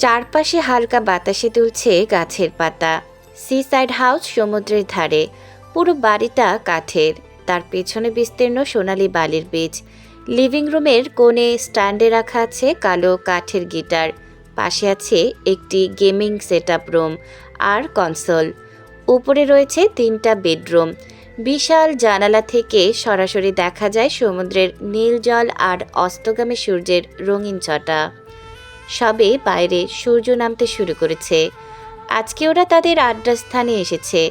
চারপাশে হালকা বাতাসে দুলছে গাছের পাতা। সি সাইড হাউস সমুদ্রের ধারে, পুরো বাড়িটা কাঠের, তার পেছনে বিস্তীর্ণ সোনালী বালির বীজ। লিভিং রুমের কোণে স্ট্যান্ডে রাখা আছে কালো কাঠের গিটার, পাশে আছে একটি গেমিং সেটআপ রুম আর কনসোল। উপরে রয়েছে 3টা বেডরুম। বিশাল জানালা থেকে সরাসরি দেখা যায় সমুদ্রের নীল জল আর অস্তগামী সূর্যের রঙিন ছটা। সবে বাইরে সূর্য নামতে শুরু করেছে। আজকে ওরা তাদের আড্ডার স্থানে এসেছে।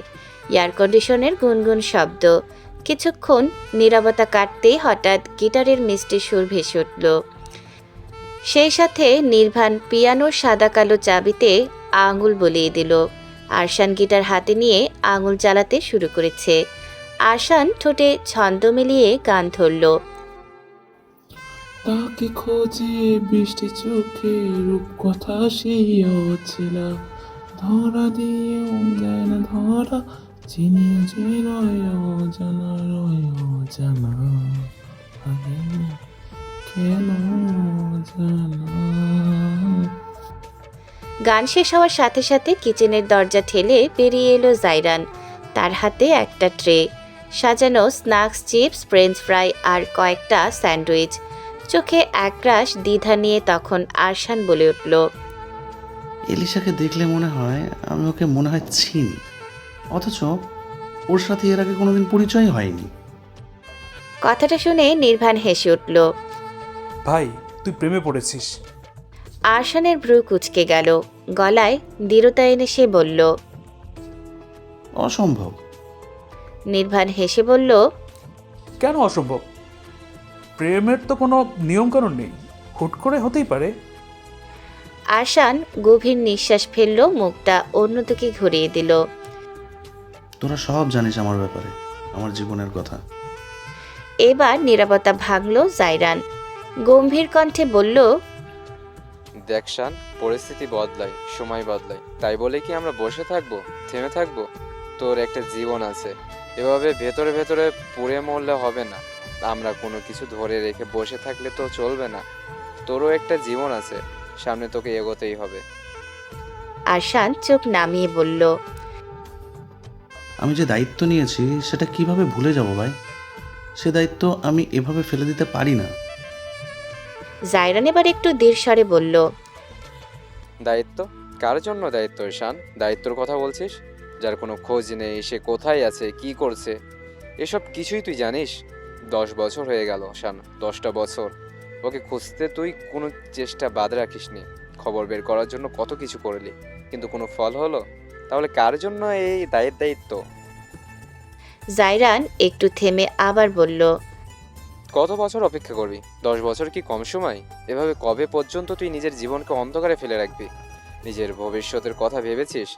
এয়ার কন্ডিশনের গুনগুন শব্দ। কিছুক্ষণ নীরবতা কাটতে হঠাৎ গিটারের মিষ্টি সুর ভেসে উঠল। সেই সাথে নির্বাণ পিয়ানোর সাদা কালো চাবিতে আঙুল বলিয়ে দিল। আরশান গিটার হাতে নিয়ে আঙুল চালাতে শুরু করেছে। আরশান ঠোঁটে ছন্দ মিলিয়ে গান ধরল। তাকে খোঁজে বৃষ্টি চোখে রূপকথা সেই অচেনা, ধরা দিয়েও দেয় না ধরা, চিনিও যে রয় অজানা, রয় অজানা, আগে কেন জানা। গান শেষ হওয়ার সাথে সাথে কিচেনের দরজা ঠেলে বেরিয়ে এলো জাইরান। তার হাতে একটা ট্রে, সাজানো স্ন্যাক্স, চিপস, ফ্রেঞ্চ ফ্রাই আর কয়েকটা স্যান্ডউইচ। চোখে একরাশ দ্বিধা নিয়ে তখন আরশান বলে উঠল, এলিশাকে দেখলে মনে হয় আমি ওকে মনে হয় চিনি, অথচ ওর সাথে এর আগে কোনোদিন পরিচয় হয়নি। কথাটা শুনে নির্বাণ হেসে উঠল। ভাই, তুই প্রেমে পড়েছিস। আরশানের ভ্রু কুঁচকে গেল। গলায় দৃঢ়তা এনে সে বলল, অসম্ভব। নির্বাণ হেসে বলল, কেন অসম্ভব? প্রেমের তো কোনো নিয়মকানুন নেই, হুট করে হতেই পারে। আরশান গভীর নিঃশ্বাস ফেলল, মুখটা অন্যদিকে ঘুরিয়ে দিল। তোরা সব জানিস আমার ব্যাপারে, আমার জীবনের কথা। এবার নীরবতা ভাঙল জাইরান। গম্ভীর কণ্ঠে বলল, দেখ শান, পরিস্থিতি বদলায়, সময় বদলায়, তাই বলে কি আমরা বসে থাকবো, থেমে থাকবো? তোর একটা জীবন আছে, এভাবে ভেতরে ভেতরে পুড়ে মরলে হবে না। আমরা কোনো কিছু ধরে রেখে বসে থাকলে তো চলবে না। তোরও একটা জীবন আছে, সামনে তোকে এগোতেই হবে। আরশান চোখ নামিয়ে বলল, আমি যে দায়িত্ব নিয়েছি সেটা কিভাবে ভুলে যাব ভাই? সে দায়িত্ব আমি এভাবে ফেলে দিতে পারি না। জাইরান এবার একটু দৃঢ়স্বরে বলল, দায়িত্ব? কার জন্য দায়িত্ব শান? দায়িত্বর কথা বলছিস? যার কোনো খোঁজ নেই, সে কোথায় আছে, কি করছে, এসব কিছুই তুই জানিস? 10 বছর হয়ে গেল শান, 10টা বছর। ওকে খুঁজতে তুই কোনো চেষ্টা বাদ রাখিসনি। খবর বের করার জন্য কত কিছু করলি, কিন্তু কোনো ফল হলো? তাহলে কার জন্য এই দায়িত্ব? জাইরান একটু থেমে আবার বলল, কত বছর অপেক্ষা করবি? 10 বছর কি কম সময়? এভাবে কবে পর্যন্ত তুই নিজের জীবনকে অন্ধকারে ফেলে রাখবি? নিজের ভবিষ্যতের কথা ভেবেছিস?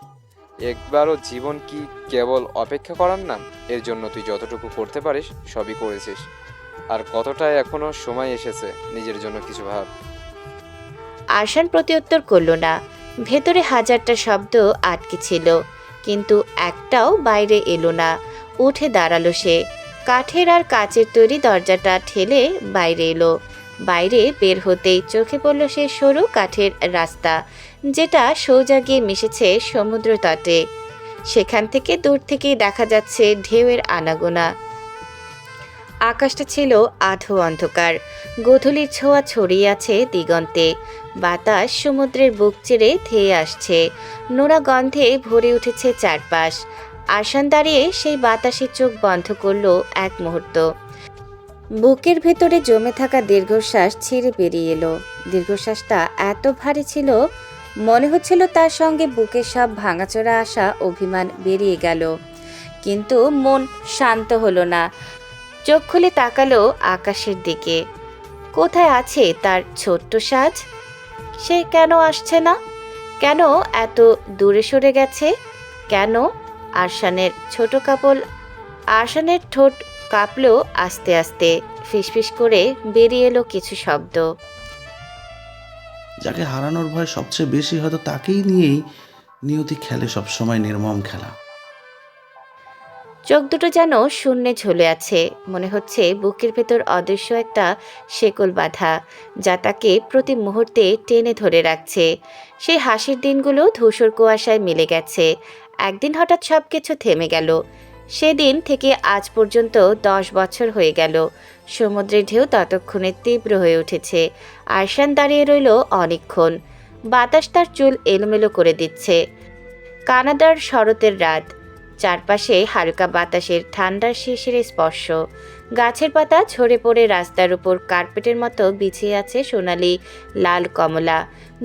একবারও জীবন কি কেবল অপেক্ষা করার নাম? এর জন্য তুই যতটুকু করতে পারিস সবই করেছিস। আর কতটা এখনো সময় এসেছে, নিজের জন্য কিছু ভাব। আরশান প্রত্যুত্তর করল না। ভেতরে হাজারটা শব্দ আটকে ছিল, কিন্তু একটাও বাইরে এলো না। উঠে দাঁড়ালো সে। কাঠের আর কাচের তৈরি দরজাটা ঠেলে বাইরে এলো। বাইরে বের হতেই চোখে পড়ল সে সরু কাঠের রাস্তা, যেটা সোজা গিয়ে মিশেছে সমুদ্র তটে। সেখান থেকে দূর থেকেই দেখা যাচ্ছে ঢেউয়ের আনাগোনা। আকাশটা ছিল আধো অন্ধকার, গোধূলির ছোঁয়া ছড়িয়ে আছে দিগন্তে। বাতাস সমুদ্রের বুক চিরে ধেয়ে আসছে, নোনা গন্ধে ভরে উঠেছে চারপাশ। আরশান দাঁড়িয়ে সেই বাতাসে চোখ বন্ধ করল এক মুহূর্ত। বুকের ভেতরে জমে থাকা দীর্ঘশ্বাস ছিঁড়ে বেরিয়ে এলো। দীর্ঘশ্বাসটা এত ভারী ছিল, মনে হচ্ছিল তার সঙ্গে বুকের সব ভাঙাচোরা আসা অভিমান বেরিয়ে গেল। কিন্তু মন শান্ত হলো না। চোখ খুলে তাকালো আকাশের দিকে। কোথায় আছে তার ছোট্ট সাজ? সে কেন আসছে না? কেন এত দূরে সরে গেছে? কেন? আরশানের ঠোঁট কাঁপলো আস্তে আস্তে। ফিসফিস করে বেরিয়ে এলো কিছু শব্দ। যাকে হারানোর ভয় সবচেয়ে বেশি, হয়তো তাকেই নিয়েই নিয়তি খেলে সবসময় নির্মম খেলা। চোখ দুটো যেন শূন্যে ঝুলে আছে, মনে হচ্ছে বুকের ভেতর অদৃশ্য একটা শেকল বাঁধা, যা তাকে প্রতি মুহূর্তে টেনে ধরে রাখছে। সেই হাসির দিনগুলো ধূসর কুয়াশায় মিলে গেছে। একদিন হঠাৎ সব কিছু থেমে গেল। সেদিন থেকে আজ পর্যন্ত 10 বছর হয়ে গেল। সমুদ্রের ঢেউ ততক্ষণে তীব্র হয়ে উঠেছে। আরশান দাঁড়িয়ে রইল অনেকক্ষণ। বাতাস তার চুল এলোমেলো করে দিচ্ছে। কানাডার শরতের রাত, চারপাশে হালকা বাতাসের ঠান্ডার শিশিরে স্পর্শ। গাছের পাতা ঝরে পড়ে রাস্তার উপর কার্পেটের মতো বিছিয়ে আছে সোনালি লাল কমলা।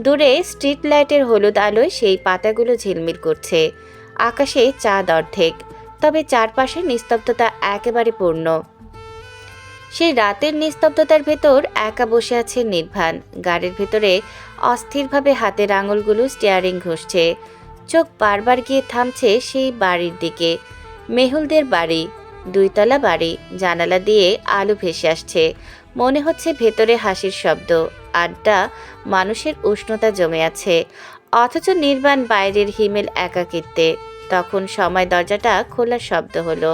দূরে স্ট্রিট লাইটের হলুদ আলোয় সেই পাতাগুলো ঝিলমিল করছে। আকাশে চাঁদ অর্ধেক, তবে চারপাশে নিস্তব্ধতা একেবারে পূর্ণ। সেই রাতের নিস্তব্ধতার ভেতর একা বসে আছে নির্বাণ। গাড়ির ভেতরে অস্থিরভাবে হাতের আঙুলগুলো স্টিয়ারিং ঘষছে। চোখ বারবার গিয়ে থামছে সেই বাড়ির দিকে। মেহুলদের বাড়ি, 2 তলা বাড়ি, জানালা দিয়ে আলো ভেসে আসছে। মনে হচ্ছে ভেতরে হাসির শব্দ, আড্ডা, মানুষের উষ্ণতা জমে আছে। অথচ নির্বাণ বাইরের হিমেল একাকিত্বে। তখন সময় দরজাটা খোলার শব্দ হলো।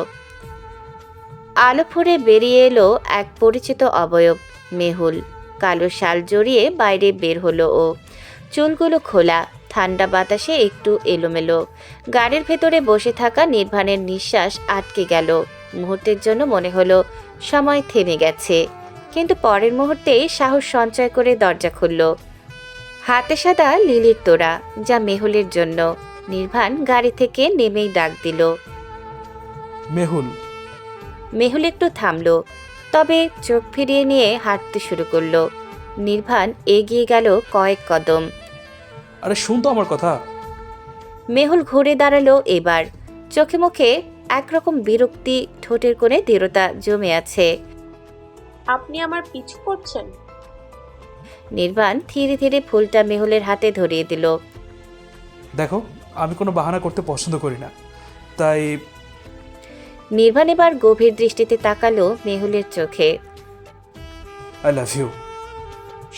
আলো ফুঁড়ে বেরিয়ে এলো এক পরিচিত অবয়ব, মেহুল। কালো শাল জড়িয়ে বাইরে বের হলো ও। চুলগুলো খোলা, ঠান্ডা বাতাসে একটু এলোমেলো। গাড়ির ভেতরে বসে থাকা নির্বাণের নিঃশ্বাস আটকে গেল। মুহূর্তের জন্য মনে হলো সময় থেমে গেছে, কিন্তু পরের মুহূর্তেই সাহস সঞ্চয় করে দরজা খুলল। হাতে সাদা লিলির তোড়া, যা মেহুলের জন্য। নির্বাণ গাড়ি থেকে নেমেই ডাক দিল। মেহুল। মেহুল একটু থামলো, তবে চোখ ফিরিয়ে নিয়ে হাঁটতে শুরু করলো। নির্বাণ এগিয়ে গেল কয়েক কদম। আরে শুন তো আমার কথা। মেহুল ঘুরে দাঁড়ালো এবার। চোখে মুখে একরকম বিরক্তি, ঠোঁটের কোণে দৃঢ়তা জমে আছে। আপনি আমার পিছু করছেন? নির্বাণ ধীরে ধীরে ফুলটা মেহুলের হাতে ধরিয়ে দিল। দেখো, আমি কোনো বাহানা করতে পছন্দ করি না, তাই নির্বাণ এবার গভীর দৃষ্টিতে তাকালো মেহুলের চোখে। I love you.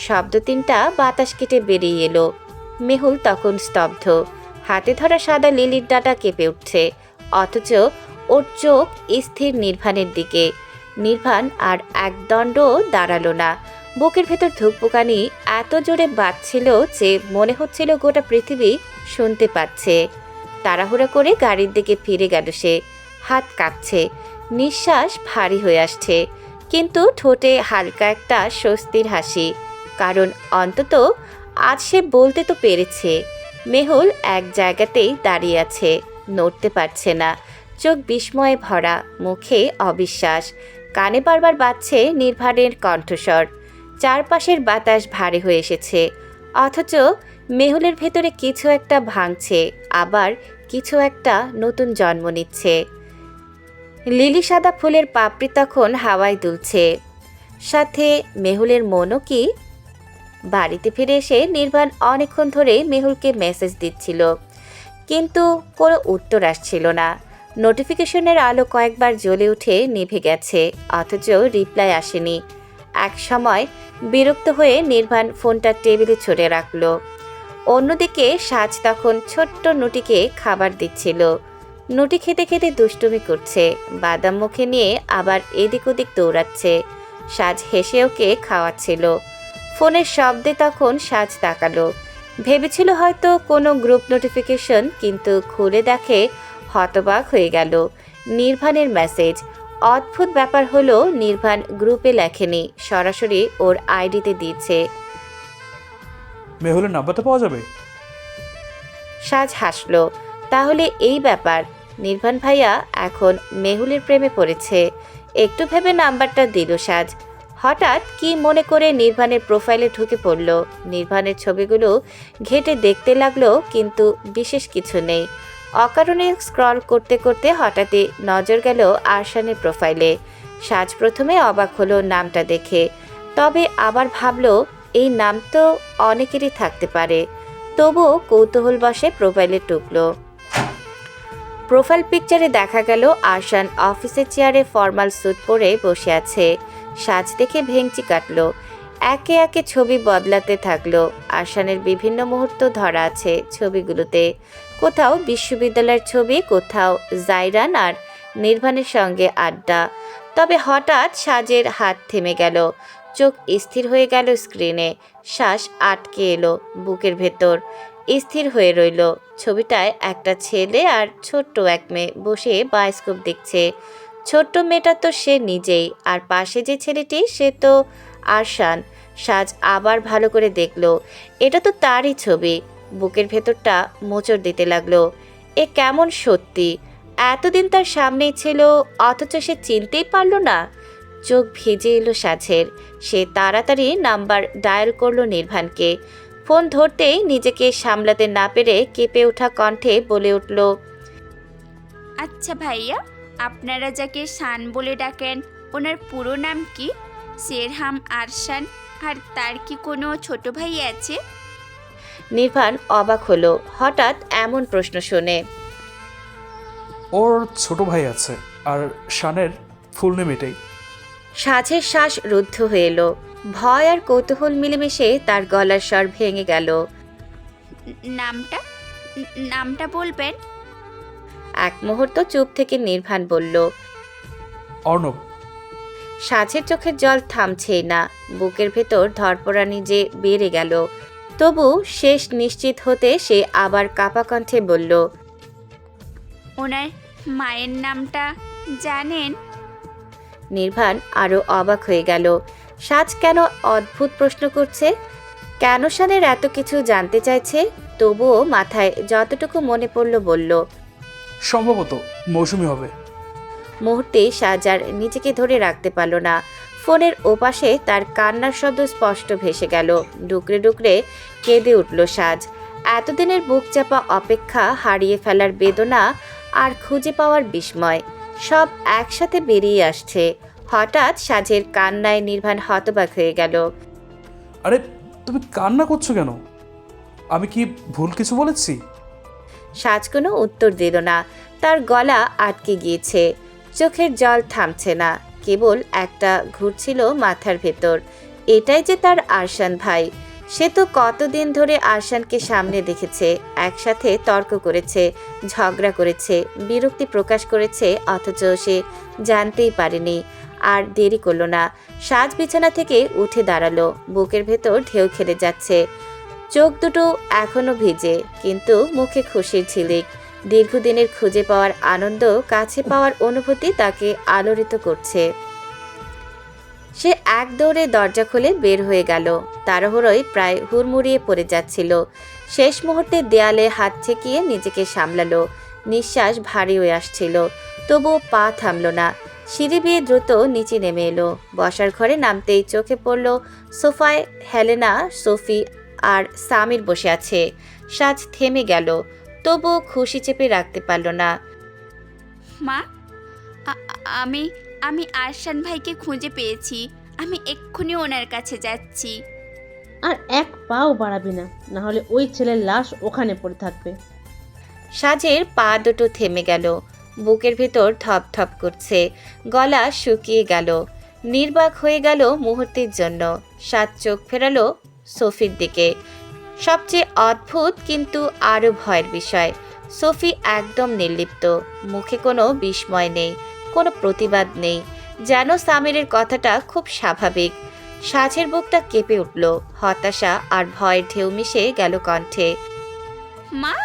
শব্দ তিনটা বাতাস কেটে বেরিয়ে এলো। মেহুল তখন স্তব্ধ। হাতে ধরা সাদা লিলির ডাঁটা কেঁপে উঠছে, অথচ ওর চোখ স্থির নির্বাণের দিকে। নির্বাণ আর একদণ্ড দাঁড়ালো না। বুকের ভেতর ধুকপুকানি এত জোরে বাজছিল যে মনে হচ্ছিল গোটা পৃথিবী শুনতে পাচ্ছে। তাড়াহুড়া করে গাড়ির দিকে ফিরে গেল সে। হাত কাঁপছে, নিঃশ্বাস ভারী হয়ে আসছে, কিন্তু ঠোঁটে হালকা একটা স্বস্তির হাসি। কারণ অন্তত আজ সে বলতে তো পেরেছে। মেহুল এক জায়গাতেই দাঁড়িয়ে আছে, নড়তে পারছে না। চোখ বিস্ময়ে ভরা, মুখে অবিশ্বাস। কানে বারবার বাজছে নির্বাণের কণ্ঠস্বর। চারপাশের বাতাস ভারী হয়ে এসেছে, অথচ মেহুলের ভেতরে কিছু একটা ভাঙছে, আবার কিছু একটা নতুন জন্ম নিচ্ছে। লিলি সাদা ফুলের পাপড়ি তখন হাওয়ায় দুলছে, সাথে মেহুলের মনও কি। বাড়িতে ফিরে এসে নির্বাণ অনেকক্ষণ ধরে মেহুলকে মেসেজ দিচ্ছিল, কিন্তু কোনো উত্তর আসছিল না। নোটিফিকেশনের আলো কয়েকবার জ্বলে উঠে নিভে গেছে, অথচ রিপ্লাই আসেনি। এক সময় বিরক্ত হয়ে নির্বাণ ফোনটা টেবিলে ছড়ে রাখল। অন্যদিকে সাজ তখন ছোট্ট নুটিকে খাবার দিচ্ছিল। নুটি খেতে খেতে দুষ্টুমি করছে, বাদাম মুখে নিয়ে আবার এদিক ওদিক দৌড়াচ্ছে। সাজ হেসে ওকে খাওয়াচ্ছিল। ফোনের শব্দে তখন সাজ তাকালো। ভেবেছিল হয়তো কোনো গ্রুপ নোটিফিকেশন, কিন্তু খুলে দেখে হতবাক হয়ে গেল। নির্বাণের মেসেজ। অদ্ভুত ব্যাপার হলো, নির্বাণ গ্রুপে লেখেনি, সরাসরি ওর আইডিতে দিয়েছে। মেহুলের নাম্বারটা পাওয়া যাবে? সাজ হাসলো। তাহলে এই ব্যাপার, নির্বাণ ভাইয়া এখন মেহুলের প্রেমে পড়েছে। একটু ভেবে নাম্বারটা দিল সাজ। হঠাৎ কি মনে করে নির্বাণের প্রোফাইলে ঢুকে পড়ল। নির্বাণের ছবিগুলো ঘেঁটে দেখতে লাগলো, কিন্তু বিশেষ কিছু নেই। অকারণে স্ক্রল করতে করতে হঠাৎই নজর গেল আরশানের প্রোফাইলে। সাজ প্রথমে অবাক হলো নামটা দেখে, তবে আবার ভাবলো এই নাম তো অনেকেরই থাকতে পারে। তবুও কৌতূহলবশে প্রোফাইলে টুকলো। প্রোফাইল পিকচারে দেখা গেল আরশান অফিসের চেয়ারে ফর্মাল স্যুট পরে বসে আছে। সাজ দেখে ভেঙচি কাটলো। একে একে ছবি বদলাতে থাকলো। আরশানের বিভিন্ন মুহূর্ত ধরা আছে ছবিগুলোতে। কোথাও বিশ্ববিদ্যালয়ের ছবি, কোথাও জাইরান আর নির্বাণের সঙ্গে আড্ডা। তবে হঠাৎ সাজের হাত থেমে গেল, চোখ স্থির হয়ে গেল স্ক্রিনে, শ্বাস আটকে এলো বুকের ভেতর, স্থির হয়ে রইল। ছবিটায় একটা ছেলে আর ছোট্ট এক মেয়ে বসে বায়োস্কোপ দেখছে। ছোট্ট মেয়েটা তো সে নিজেই, আর পাশে যে ছেলেটি সে তো আরশান। সাজ আবার ভালো করে দেখলো, এটা তো তারই ছবি। বুকের ভেতরটা মোচড় দিতে লাগলো। এ কেমন সত্যি, এতদিন তার সামনেই ছিল, অথচ সে চিনতেই পারল না। চোখ ভিজে এলো সাজের। সে তাড়াতাড়ি নাম্বার ডায়াল করলো নির্বাণকে। ফোন ধরতেই নিজেকে সামলাতে না পেরে কেঁপে ওঠা কণ্ঠে বলে উঠল, আচ্ছা ভাইয়া, আপনারা যাকে শান বলে ডাকেন ওনার পুরো নাম কি? শেরহাম আরশান। আর তার কি কোনো ছোট ভাই আছে? নির্বাণ অবাক হলো হঠাৎ এমন প্রশ্ন শুনে। ওর ছোট ভাই আছে, আর শানের ফুল নেম এটাই। সাজের শ্বাস রুদ্ধ হয়ে এলো। ভয় আর কৌতূহল মিলেমিশে তার গলার স্বর ভেঙে গেল। নামটা নামটা বলবেন? এক মুহূর্ত চুপ থেকে নির্বাণ বলল। অর্ণব। সাজের চোখের জল থামছেই না, বুকের ভেতর ধরপড়ানি যে বেড়ে গেল। তবু শেষ নিশ্চিত হতে সে আবার কাঁপা কণ্ঠে বলল, ওনার মায়ের নামটা জানেন? নির্বাণ আরও অবাক হয়ে গেল। সাজ কেন অদ্ভুত প্রশ্ন করছে, কেন শানের এত কিছু জানতে চাইছে? তবুও মাথায় যতটুকু মনে পড়ল বলল। সম্ভবত মৌসুমি হবে। মুহূর্তে সাজ আর নিজেকে ধরে রাখতে পারল না। ফোনের ওপাশে তার কান্নার শব্দ স্পষ্ট ভেসে গেল। ডুকরে ডুকরে কেঁদে উঠল সাজ। এতদিনের বুক চাপা অপেক্ষা, হারিয়ে ফেলার বেদনা আর খুঁজে পাওয়ার বিস্ময় সব একসাথে বেরিয়ে আসছে। হঠাৎ সাজের কান্নায় নির্বাণ হতবাক হয়ে গেল। আরে তুমি কান্না করছো কেন? আমি কি ভুল কিছু বলেছি? সাজ কোনো উত্তর দিল না। তার গলা আটকে গিয়েছে, চোখের জল থামছে না, কেবল একটা ঘুরছিল মাথার ভেতর। এটাই যে তার আরশান ভাই। সে তো কতদিন ধরে আরশানকে সামনে দেখেছে, একসাথে তর্ক করেছে, ঝগড়া করেছে, বিরক্তি প্রকাশ করেছে, অথচ সে জানতেই পারেনি। আর দেরি করলো না, সাজ বিছানা থেকে উঠে দাঁড়ালো। বুকের ভেতর ঢেউ খেলে যাচ্ছে, চোখ দুটো এখনো ভিজে, কিন্তু মুখে খুশির ঝিলিক। দীর্ঘদিনের খুঁজে পাওয়ার আনন্দ, কাছে পাওয়ার অনুভূতি তাকে আলোড়িত করছে। সে এক দৌড়ে দরজা খুলে বের হয়ে গেল। তাড়াহুড়োয় প্রায় হুড়মুড়িয়ে পড়ে যাচ্ছিল। শেষ মুহূর্তে দেয়ালে হাত ঠেকিয়ে নিজেকে সামলালো। নিঃশ্বাস ভারী হয়ে আসছিল, তবুও পা থামল না। সিঁড়ি বেয়ে দ্রুত নিচে নেমে এলো। বসার ঘরে নামতেই চোখে পড়ল সোফায় হেলেনা, সোফি আর সামির বসে আছে। সাজ থেমে গেল, তবুও খুশি চেপে রাখতে পারল না। মা, আমি আমি আরশান ভাইকে খুঁজে পেয়েছি। আমি এক্ষুনি ওনার কাছে যাচ্ছি। আর এক পাও বাড়াবি না, না হলে ওই ছেলের লাশ ওখানে পড়ে থাকবে। সাজের পা দুটো থেমে গেল, বুকের ভেতর ধপ ধপ করছে, গলা শুকিয়ে গেল, নির্বাক হয়ে গেল মুহূর্তের জন্য। সাজ চোখ ফেরালো সোফির দিকে। সবচেয়ে অদ্ভুত কিন্তু আরও ভয়ের বিষয়, সোফি একদম নির্লিপ্ত, মুখে কোনো বিস্ময় নেই, কোনো প্রতিবাদ নেই, যেন সামিরের কথাটা খুব স্বাভাবিক। সাজের বুকটা কেঁপে উঠল, হতাশা আর ভয়ের ঢেউ মিশে গেল কণ্ঠে। মা!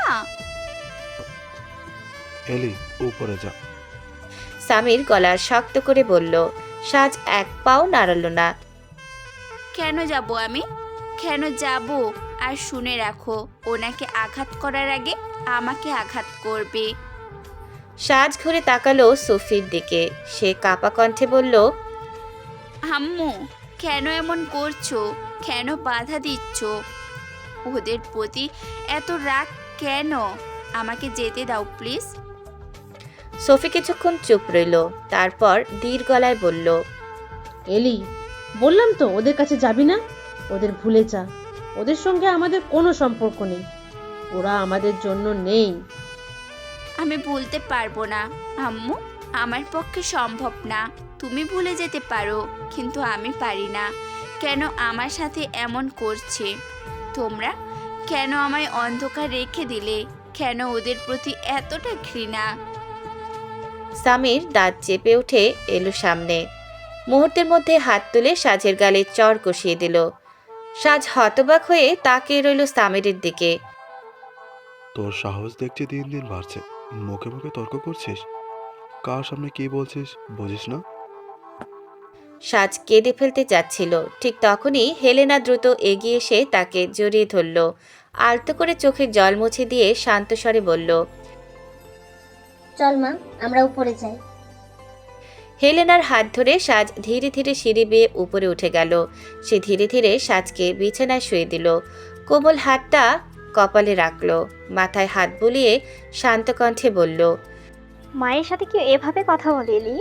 এলি উপরে যা। সামির গলা শক্ত করে বলল। সাজ এক পাও নাড়ালো না। কেন যাব আমি? কেন যাব? আর শুনে রাখো, ওনাকে আঘাত করার আগে আমাকে আঘাত করবে। সাজ ঘুরে তাকালো সোফির দিকে। সে কাঁপা কণ্ঠে বলল, আম্মু, কেন এমন করছো? কেন বাধা দিচ্ছ? ওদের প্রতি এত রাগ কেন? আমাকে যেতে দাও প্লিজ। সোফি কিছুক্ষণ চুপ রইল, তারপর ধীর গলায় বলল, এলি, বললাম তো ওদের কাছে যাবি না। ওদের ভুলে যা, ওদের সঙ্গে আমাদের কোনো সম্পর্ক নেই, ওরা আমাদের জন্য নেই। আমি ভুলতে পারবো না আম্মু, আমার পক্ষে সম্ভব না। তুমি ভুলে যেতে পারো, কিন্তু আমি পারি না। কেন আমার সাথে এমন করছে তোমরা? কেন আমায় অন্ধকার রেখে দিলে? কেন ওদের প্রতি এতটা ঘৃণা? সামির দাঁত চেপে উঠে এলো সামনে। মুহূর্তের মধ্যে হাত তুলে সাজের গালে চড় কষিয়ে দিল। সাজ হতবাক হয়ে তাকিয়ে রইল সামিরের দিকে। তোর সাহস দেখছি দিন দিন বাড়ছে। মুখে মুখে তর্ক করছিস। কার সামনে কি বলছিস বুঝিস না? সাজ কেঁদে ফেলতে যাচ্ছিল, ঠিক তখনই হেলেনা দ্রুত এগিয়ে এসে তাকে জড়িয়ে ধরল। আলতো করে চোখের জল মুছে দিয়ে শান্ত স্বরে বলল, চল মা, আমরা উপরে যাই। হেলেনার হাত ধরে সাজ ধীরে ধীরে সিঁড়ি বেয়ে উপরে উঠে গেল। সে ধীরে ধীরে সাজকে বিছানায় শুয়ে দিল। কোমল হাতটা কপালে রাখল, মাথায় হাত বুলিয়ে শান্ত কণ্ঠে বলল, মায়ের সাথে কি এভাবে কথা বলিলি?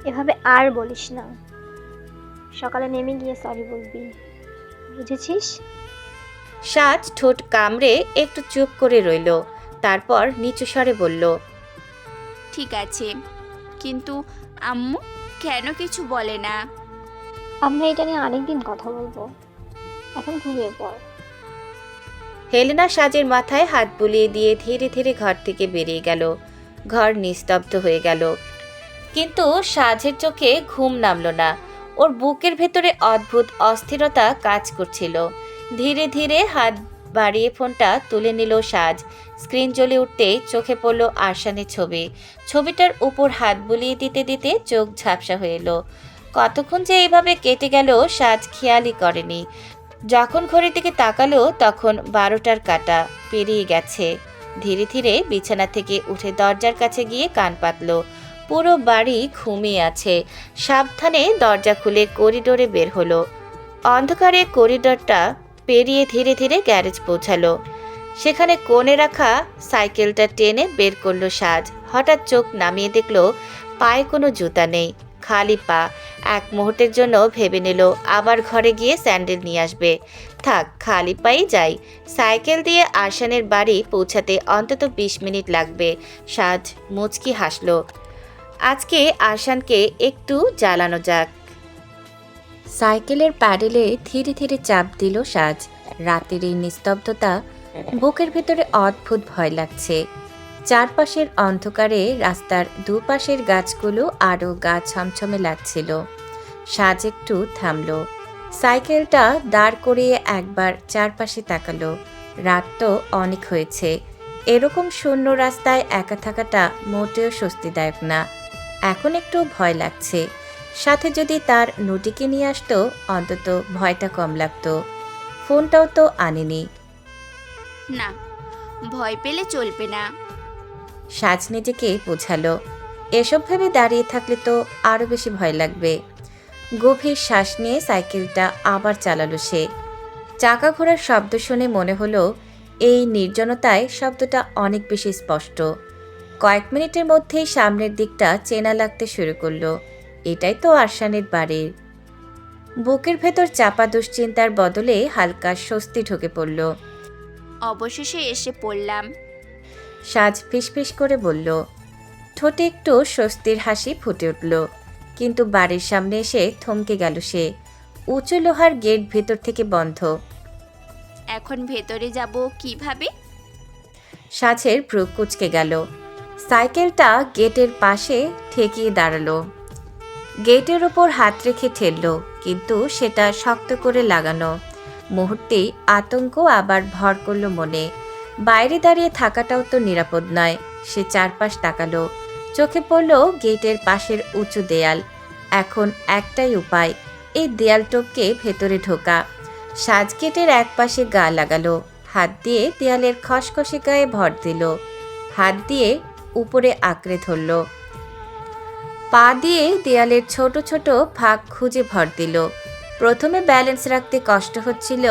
এভাবে আর বলিস না। সকালে নেমে গিয়ে সরি বলবি, বুঝেছিস? সাজ ঠোঁট কামড়ে একটু চুপ করে রইল। তারপর নিচু স্বরে বলল, ঠিক আছে, কিন্তু আম্মু কেন কিছু বলে না? আমরা এটা নিয়ে আরেকদিন কথা বলবো, এখন ঘুমিয়ে পড়। হেলেনা সাজের মাথায় হাত বুলিয়ে দিয়ে ধীরে ধীরে ঘর থেকে বেরিয়ে গেল। ঘর নিস্তব্ধ হয়ে গেল, কিন্তু সাজের চোখে ঘুম নামল না। ওর বুকের ভেতরে অদ্ভুত অস্থিরতা কাজ করছিল। ধীরে ধীরে হাত বাড়িয়ে ফোনটা তুলে নিল সাজ। স্ক্রিন জ্বলে উঠতেই চোখে পড়ল আরশানের ছবি। ছবিটার উপর হাত বুলিয়ে দিতে দিতে চোখ ঝাপসা হয়ে এলো। কতক্ষণ যে এইভাবে কেটে গেল সাজ খেয়ালই করেনি। যখন ঘড়ির দিকে তাকালো তখন 12টার কাঁটা পেরিয়ে গেছে। ধীরে ধীরে বিছানা থেকে উঠে দরজার কাছে গিয়ে কান পাতল। পুরো বাড়ি ঘুমিয়ে আছে। সাবধানে দরজা খুলে করিডোরে বের হলো। অন্ধকারে করিডোরটা পেরিয়ে ধীরে ধীরে গ্যারেজ পৌঁছালো। সেখানে কোণে রাখা সাইকেলটা টেনে বের করলো সাজ। হঠাৎ চোখ নামিয়ে দেখলো পায়ে কোনো জুতা নেই, খালি পা। এক মুহূর্তের জন্য ভেবে নিল আবার ঘরে গিয়ে স্যান্ডেল নিয়ে আসবে। থাক, খালি পায়েই যাই। সাইকেল দিয়ে আরশানের বাড়ি পৌঁছাতে অন্তত 20 মিনিট লাগবে। সাজ মুচকি হাসল। আজকে আরশানকে একটু জ্বালানো যাক। সাইকেলের প্যাডেলে ধীরে ধীরে চাপ দিল সাজ। রাতের এই নিস্তব্ধতা, বুকের ভেতরে অদ্ভুত ভয় লাগছে। চারপাশের অন্ধকারে রাস্তার দুপাশের গাছগুলো আরও গা ছমছমে লাগছিল। সাজ একটু থামল। সাইকেলটা দাঁড় করিয়ে একবার চারপাশে তাকালো। রাত তো অনেক হয়েছে। এরকম শূন্য রাস্তায় একা থাকাটা মোটেও স্বস্তিদায়ক না। এখন একটু ভয় লাগছে। সাথে যদি তার নুটিকে নিয়ে আসতো অন্তত ভয়টা কম লাগতো। ফোনটাও তো আনেনি। না, ভয় পেলে চলবে না। সাজ নিজেকে বোঝালো। এসব ভেবে দাঁড়িয়ে থাকলে তো আরও বেশি ভয় লাগবে। গভীর শ্বাস নিয়ে সাইকেলটা আবার চালালো সে। চাকা ঘোরার শব্দ শুনে মনে হলো এই নির্জনতায় শব্দটা অনেক বেশি স্পষ্ট। কয়েক মিনিটের মধ্যেই সামনের দিকটা চেনা লাগতে শুরু করলো। এটাই তো আরশানের বাড়ি। বুকের ভেতর চাপা দুশ্চিন্তার বদলে হালকা স্বস্তি ঢুকে পড়ল। অবশেষে এসে পড়লাম। সাজ ফিসফিস করে বলল। ঠোঁটে একটু স্বস্তির হাসি ফুটে উঠল, কিন্তু বাড়ির সামনে এসে থমকে গেল সে। উঁচু লোহার গেট ভেতর থেকে বন্ধ। এখন ভেতরে যাব কিভাবে? সাজের ভ্রু কুঁচকে গেল। সাইকেলটা গেটের পাশে ঠেকিয়ে দাঁড়ালো। গেটের ওপর হাত রেখে ঠেলল, কিন্তু সেটা শক্ত করে লাগানো। মুহূর্তেই আতঙ্ক আবার ভর করল মনে। বাইরে দাঁড়িয়ে থাকাটাও তো নিরাপদ নয়। সে চারপাশ তাকালো। চোখে পড়ল গেটের পাশের উঁচু দেয়াল। এখন একটাই উপায়, এই দেয়াল টপকে ভেতরে ঢোকা। সাজ গেটের এক পাশে গা লাগালো। হাত দিয়ে দেয়ালের খসখসে গায়ে ভর দিল। হাত দিয়ে উপরে আঁকড়ে ধরল। পা দিয়ে দেয়ালের ছোট ছোট ফাঁক খুঁজে ভর দিল। প্রথমে ব্যালেন্স রাখতে কষ্ট হচ্ছিল,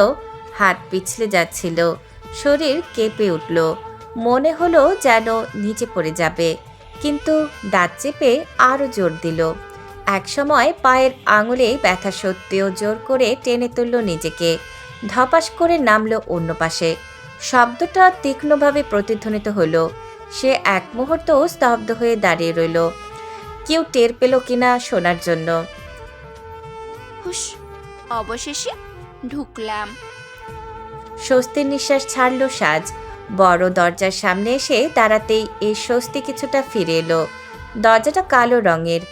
হাত পিছলে যাচ্ছিল, শরীর কেঁপে উঠল। মনে হলো যেন নিচে পড়ে যাবে, কিন্তু দাঁত চেপে আরও জোর দিল। একসময় পায়ের আঙুলে ব্যথা সত্ত্বেও জোর করে টেনে তুলল নিজেকে। ধপাস করে নামল অন্য পাশে। শব্দটা তীক্ষ্ণভাবে প্রতিধ্বনিত হলো। সে এক মুহূর্ত স্তব্ধ হয়ে দাঁড়িয়ে রইল, কেউ টের পেল কিনা শোনার জন্য। হুশ, অবশেষে ঢুকলাম। স্বস্তির নিঃশ্বাস ছাড়ল সাজ। বড় দরজার সামনে এসে দাঁড়াতেই এই স্বস্তি কিছুটা ফিরে এলো। দরজাটা কালো রঙের,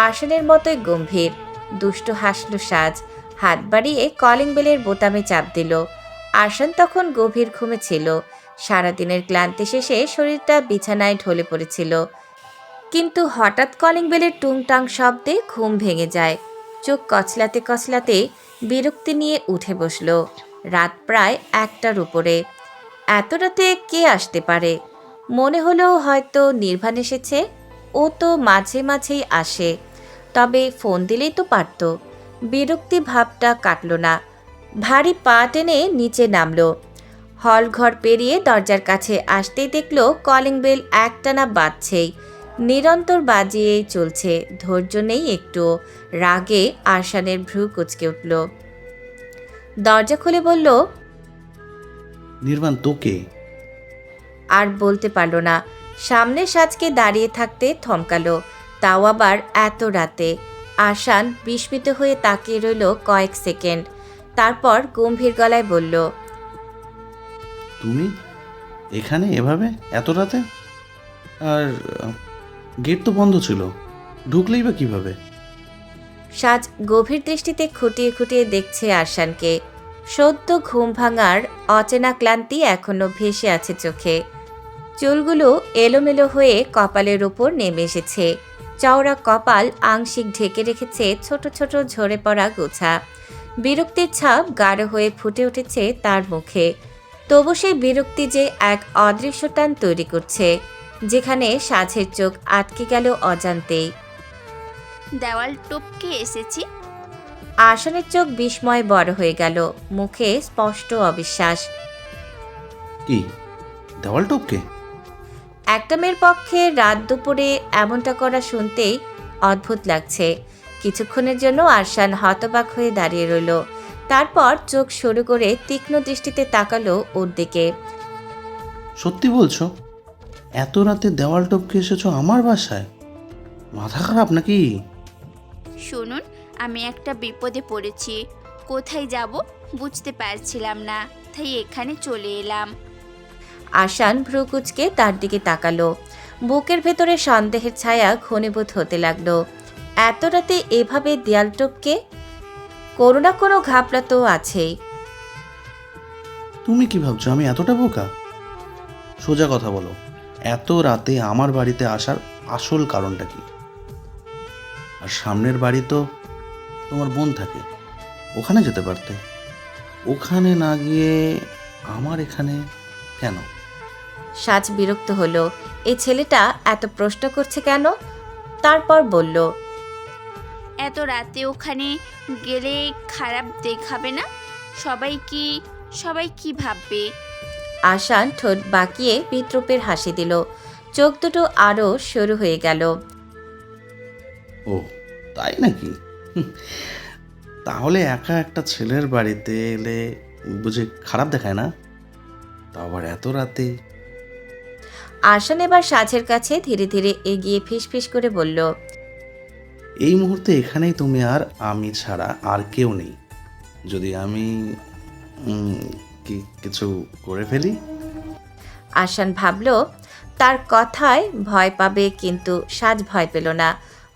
আরশানের মতোই গম্ভীর। দুষ্টু হাসলো সাজ, হাত বাড়িয়ে কলিং বেলের বোতামে চাপ দিল। আরশান তখন গভীর ঘুমে ছিল। সারাদিনের ক্লান্তি শেষে শরীরটা বিছানায় ঢলে পড়েছিল, কিন্তু হঠাৎ কলিং বেলের টুংটাং শব্দে ঘুম ভেঙে যায়। চোখ কচলাতে কচলাতে বিরক্তি নিয়ে উঠে বসল। রাত প্রায় 1টার উপরে। এত রাতে কে আসতে পারে? মনে হলো হয়তো নির্বাণ এসেছে। ও তো মাঝে মাঝেই আসে, তবে ফোন দিলেই তো পারত। বিরক্তি ভাবটা কাটল না। ভারী পা টেনে নিচে নামলো। হলঘর পেরিয়ে দরজার কাছে আসতেই দেখল কলিং বেল একটানা বাজছেই, নিরন্তর বাজিয়েই চলছে। ধৈর্য নেই একটু। রাগে আরশানের ভ্রু কুঁচকে উঠল। দরজা খুলে বলল, নির্বাণ তোকে। আর বলতে পারল না। সামনে সাজকে দাঁড়িয়ে থাকতে থমকালো, তাও আবার এত রাতে। আরশান বিস্মিত হয়ে তাকিয়ে রইল কয়েক সেকেন্ড, তারপর গম্ভীর গলায় বলল, তুমি এখানে এভাবে এত রাতে? আর গেট তো বন্ধ ছিল, ঢুকলেই বা কিভাবে? সাজ গভীর দৃষ্টিতে খুঁটিয়ে খুঁটিয়ে দেখছে আরশানকে। সদ্য ঘুম ভাঙার অচেনা ক্লান্তি এখনো ভেসে আছে চোখে। চুলগুলো এলোমেলো হয়ে কপালের উপর নেমে এসেছে। চওড়া কপাল আংশিক ঢেকে রেখেছে ছোট ছোট ঝরে পড়া গোছা। বিরক্তির ছাপ গাঢ় হয়ে ফুটে উঠেছে তার মুখে। তবু সেই বিরক্তি যে এক অদৃশ্য টান তৈরি করছে, যেখানে সাজের চোখ আটকে গেল অজান্তেই। দেওয়াল টপকে এসেছি। আরশানের চোখ বিস্ময়ে বড় হয়ে গেল, মুখে স্পষ্ট অবিশ্বাস। কি দেওয়াল টপকে? একটা মেয়ের পক্ষে রাত দুপুরে এমনটা করা শুনতেই অদ্ভুত লাগছে। কিছুক্ষণের জন্য আরশান হতবাক হয়ে দাঁড়িয়ে রইল, তারপর চোখ সরু করে তীক্ষ্ণ দৃষ্টিতে তাকালো ওর দিকে। সত্যি বলছো? এত রাতে দেওয়াল টপকে এসেছো আমার বাসায়? মাথা খারাপ নাকি? শুনুন, আমি একটা বিপদে পড়েছি। কোথায় যাব বুঝতে পারছিলাম না, তাই এখানে চলে এলাম। আরশান ভ্রু কুঁচকে তার দিকে তাকালো। বুকের ভেতরে সন্দেহের ছায়া ঘনীভূত হতে লাগলো। এত রাতে এভাবে দেয়াল টপকে? কোনো না কোনো ঘাপলা তো আছেই। তুমি কি ভাবছো আমি এতটা বোকা? সোজা কথা বলো, এত রাতে আমার বাড়িতে আসার আসল কারণটা কি? আর সামনের বাড়ি তো তোমার বোন থাকে, ওখানে যেতে পারতে। ওখানে না গিয়ে আমার এখানে কেন? সাজ বিরক্ত হলো, এই ছেলেটা এত প্রশ্ন করছে কেন। তারপর বলল, এত রাতে ওখানে গেলে খারাপ দেখাবে না? সবাই কি ভাববে? আরশান ঠোঁট বাঁকিয়ে বিদ্রুপের হাসি দিল। চোখ দুটো আরও সরু হয়ে গেল। ও তাই নাকি? তাহলে একা একটা ছেলের বাড়িতে এলে বুঝে খারাপ দেখায় না? তা আবার এত রাতে? আরশান এবার সাজের কাছে ধীরে ধীরে এগিয়ে ফিসফিস করে বলল, এই মুহূর্তে এখানেই তুমি আর আমি ছাড়া আর কেউ নেই। যদি আমি কিছু করে ফেলি? আরশান ভাবল তার কথায় ভয় পাবে, কিন্তু সাজ ভয় পেল না।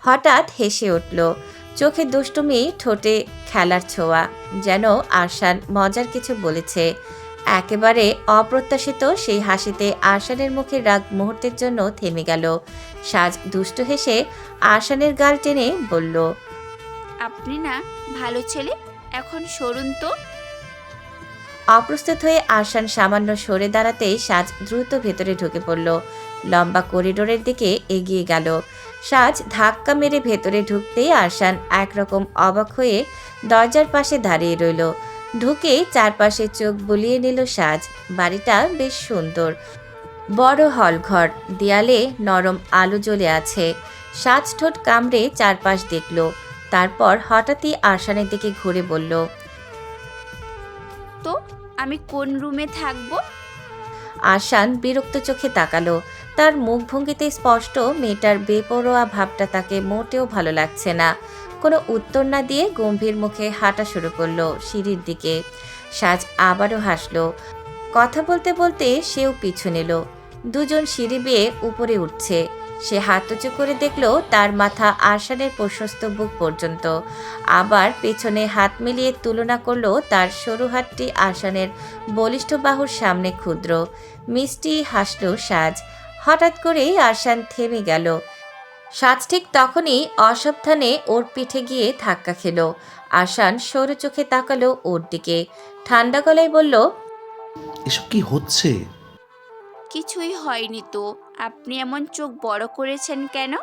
হঠাৎ হেসে উঠল, চোখে দুষ্টুমি, ঠোঁটে খেলার ছোঁয়া, যেন আরশান মজার কিছু বলেছে। একেবারে অপ্রত্যাশিত সেই হাসিতে আরশানের মুখের রাগ মুহূর্তের জন্য থেমে গেল। সাজ দুষ্টু হেসে আরশানের গাল টেনে বলল, আপনি না ভালো ছেলে, এখন সরুন তো। অপ্রস্তুত হয়ে আরশান সামান্য সরে দাঁড়াতেই সাজ দ্রুত ভেতরে ঢুকে পড়ল। লম্বা করিডোরের দিকে এগিয়ে গেল। সাজ ধাক্কা মেরে ভেতরে ঢুকতেই আরশান একরকম অবাক হয়ে দরজার পাশে দাঁড়িয়ে রইল। ঢুকে চারপাশে চোখ বুলিয়ে নিল সাজ। বাড়িটা বেশ সুন্দর, বড় হলঘর, দেয়ালে নরম আলো জ্বলে আছে। সাজ ঠোঁট কামড়ে চারপাশ দেখল, তারপর হঠাৎই আরশানের দিকে ঘুরে বলল, তো আমি কোন রুমে থাকবো? আরশান বিরক্ত চোখে তাকালো। তার মুখভঙ্গিতে স্পষ্ট মেয়েটার বেপরোয়া ভাবটা তাকে মোটেও ভালো লাগছে না। কোনো উত্তর না দিয়ে গম্ভীর মুখে হাঁটা শুরু করলো সিঁড়ির দিকে। সাজ আবারও হাসলো। কথা বলতে বলতে সেও পিছু নিল। দুজন সিঁড়ি বেয়ে উপরে উঠছে। সে হাত উঁচু করে দেখল তার মাথা আরশানের প্রশস্ত বুক পর্যন্ত। আবার পেছনে হাত মিলিয়ে তুলনা করল তার সরু হাতটি আরশানের বলিষ্ঠ বাহুর সামনে ক্ষুদ্র। মিষ্টি হাসল সাজ। হঠাৎ করেই আরশান থেমে গেল। সাজ ঠিক তখনই অসাবধানে ওর পিঠে গিয়ে ধাক্কা খেল। আরশান সরু চোখে তাকালো ওর দিকে, ঠান্ডা গলায় বলল, এসব কি হচ্ছে? কিছুই হয়নি তো, আপনি এমন চোখ বড় করেছেন কেন?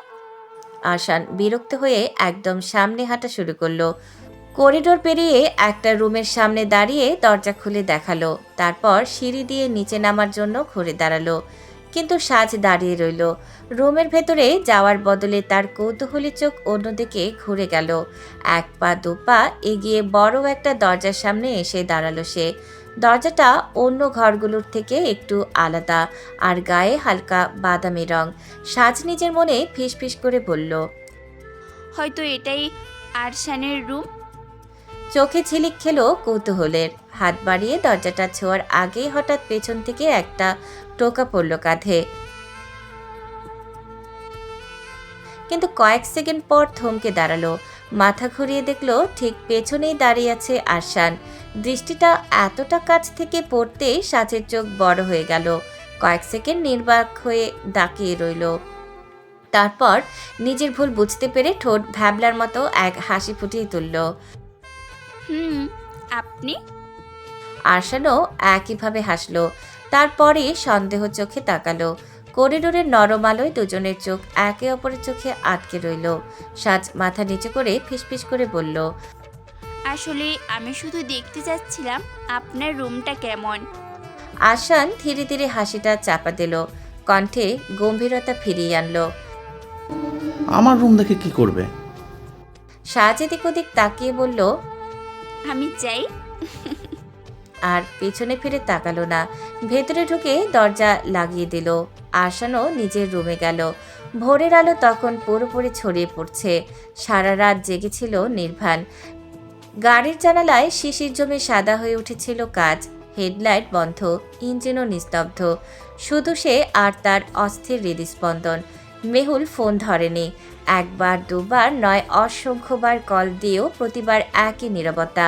আরশান বিরক্ত হয়ে একদম সামনে হাঁটা শুরু করলো। করিডোর পেরিয়ে একটা রুমের সামনে দাঁড়িয়ে দরজা খুলে দেখালো। তারপর সিঁড়ি দিয়ে নিচে নামার জন্য ঘুরে দাঁড়ালো, কিন্তু সাজ দাঁড়িয়ে রইল। রুমের ভেতরে যাওয়ার বদলে তার কৌতূহলী চোখ অন্যদিকে ঘুরে গেল। এক পা দু পা এগিয়ে বড় একটা দরজার সামনে এসে দাঁড়ালো সে। দরজাটা অন্য ঘরগুলোর থেকে একটু আলাদা, আর গায়ে হালকা বাদামি রং। সাজ নিজের মনে ফিসফিস করে বলল, হয়তো এটাই আরশানের রুম। চোখে ঝিলিক খেলো কৌতূহলের। হাত বাড়িয়ে দরজাটা ছোঁয়ার আগেই হঠাৎ পেছন থেকে একটা টোকা পড়ল কাঁধে। কিন্তু কয়েক সেকেন্ড পর থমকে দাঁড়ালো। মাথা ঘুরিয়ে দেখলো ঠিক পেছনেই দাঁড়িয়ে আছে আরশান। দৃষ্টিটা এতটা কাছ থেকে পড়তেই সাজের চোখ বড় হয়ে গেল। কয়েক সেকেন্ড নির্বাক হয়ে তাকিয়ে রইল। তারপর নিজের ভুল বুঝতে পেরে ঠোঁট ভ্যাবলার মতো এক হাসি ফুটিয়ে তুলল। আপনি? আরশানও একইভাবে হাসলো। তারপরে সন্দেহ চোখে তাকালো। করিডোরের নরম আলোয় দুজনের চোখ একে অপরের চোখে আটকে রইল। সাজ মাথা নিচু করে ফিসফিস করে বলল, আসলে আমি শুধু দেখতে চাচ্ছিলাম আপনার রুমটা কেমন। আরশান ধীরে ধীরে হাসিটা চাপা দিল, কণ্ঠে গম্ভীরতা ফিরিয়ে আনলো। আমার রুম দেখে কি করবে? সাজ এদিক ওদিক তাকিয়ে বলল, আমি চাই। আর পেছনে ফিরে তাকালো না। ভেতরে ঢুকে দরজা লাগিয়ে দিল। আরশানও নিজের রুমে গেল। ভোরের আলো তখন পুরোপুরি ছড়িয়ে পড়ছে। সারা রাত জেগেছিল নির্ভান। গাড়ির জানালায় শিশির জমে সাদা হয়ে উঠেছিল কাঁচ। হেডলাইট বন্ধ, ইঞ্জিনও নিস্তব্ধ। শুধু সে আর তার অস্থির হৃদস্পন্দন। মেহুল ফোন ধরেনি। একবার দুবার নয়, অসংখ্যবার কল দিয়েও প্রতিবার একই নীরবতা।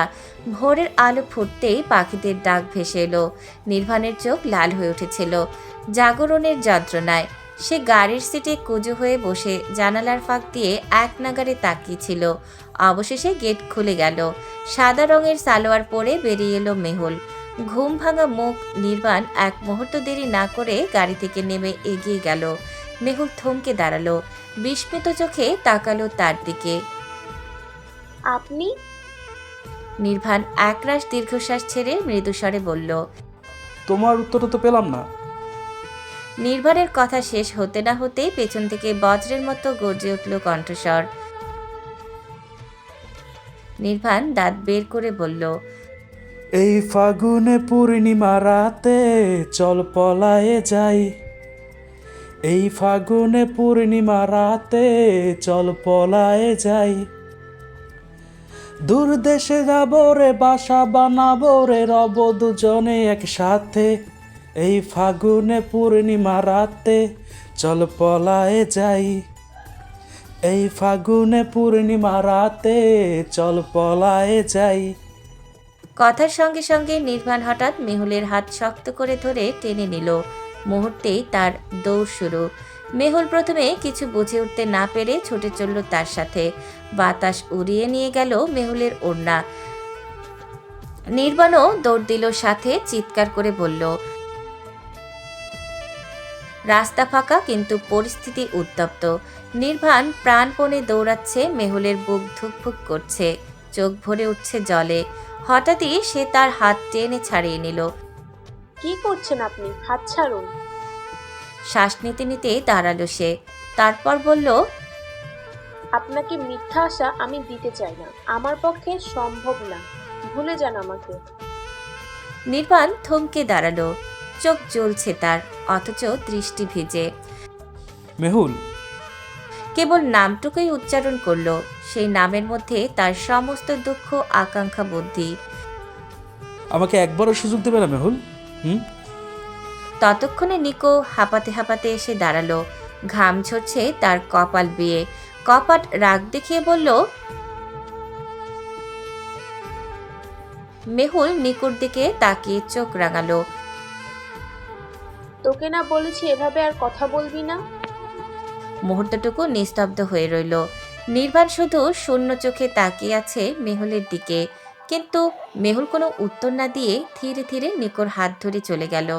ভোরের আলো ফুটতেই পাখিদের ডাক ভেসে এলো। নির্ভানের চোখ লাল হয়ে উঠেছিল জাগরণের যন্ত্রণায়। সে গাড়ির সিটে কুজো হয়ে বসে জানালার ফাঁক দিয়ে এক নাগারে তাকিয়েছিল। অবশেষে গেট খুলে গেল। সাদা রঙের সালোয়ার পরে বেরিয়ে এলো মেহুল। ঘুম ভাঙা মুখ নির্বাণ এক মুহূর্ত দেরি না করে গাড়ি থেকে নেমে এগিয়ে গেল। মেহুল থমকে দাঁড়ালো, বিস্মিত চোখে তাকালো তার দিকে। আপনি? নির্বাণ একরাশ দীর্ঘশ্বাস ছেড়ে মৃদুস্বরে বলল। তোমার উত্তরটা তো পেলাম না। নির্বাণের কথা শেষ হতে না হতেই পেছন থেকে বজ্রের মতো গর্জে উঠল কণ্ঠস্বর। নির্বাণ দাঁত বের করে বলল, এই ফাগুনে পূর্ণিমা রাতে চল পলায়ে যাই। এই ফাগুনে পূর্ণিমা রাতে চল পলায়ে যাই। দূর দেশে যাবো রে, বাসা বানাবো রে, রব দুজনে একসাথে। এই ফাগুনে পূর্ণিমা রাতে চল পলায়ে যাই। এই ফাগুনে পূর্ণিমা রাতে চল পলায়ে যাই। কথার সঙ্গে সঙ্গে নির্বাণ হঠাৎ মেহুলের হাত শক্ত করে ধরে টেনে নিল। মুহূর্তেই তার দৌড় শুরু। মেহুল প্রথমে কিছু বুঝে উঠতে না পেরে ছুটে চলল তার সাথে। বাতাস উড়িয়ে নিয়ে গেল মেহুলের ওড়না। নির্বাণও দৌড় দিল সাথে, চিৎকার করে বলল। রাস্তা ফাঁকা, কিন্তু পরিস্থিতি উত্তপ্ত। নির্বাণ প্রাণপণে দৌড়াচ্ছে। মেহুলের বুক ধুকভুক করছে, চোখ ভরে উঠছে জলে। হঠাৎই সে তার হাত টেনে ছাড়িয়ে নিল। কি করছেন আপনি? হাত ছাড়ুন। শ্বাস নিতে নিতে দাঁড়ালো সে। তারপর বলল, আপনাকে মিথ্যা আশা আমি দিতে চাই না। আমার পক্ষে সম্ভব না। ভুলে যান আমাকে। নির্বাণ থমকে দাঁড়ালো। চোখ জ্বলছে তার, অথচ দৃষ্টি ভিজে। মেহুল। কেবল নামটুকুই উচ্চারণ করলো। সেই নামের মধ্যে তার সমস্ত দুঃখ, আকাঙ্ক্ষা, বুদ্ধি। আমাকে একবারও সুযোগ দেবে না মেহুল? ততক্ষণে নিকো হাঁপাতে হাঁপাতে এসে দাঁড়ালো। ঘাম ঝরছে তার কপাল বেয়ে। কপাট রাগ দেখিয়ে বলল, মেহুল নিকুর দিকে তাকিয়ে চোখ রাঙালো। তোকে না বলেছি এভাবে আর কথা বলবি না? মুহূর্তটুকু নিস্তব্ধ হয়ে রইল। নির্বাণ শুধু শূন্য চোখে তাকিয়ে আছে মেহুলের দিকে, কিন্তু মেহুল কোনো উত্তর না দিয়ে ধীরে ধীরে নিকুর হাত ধরে চলে গেল।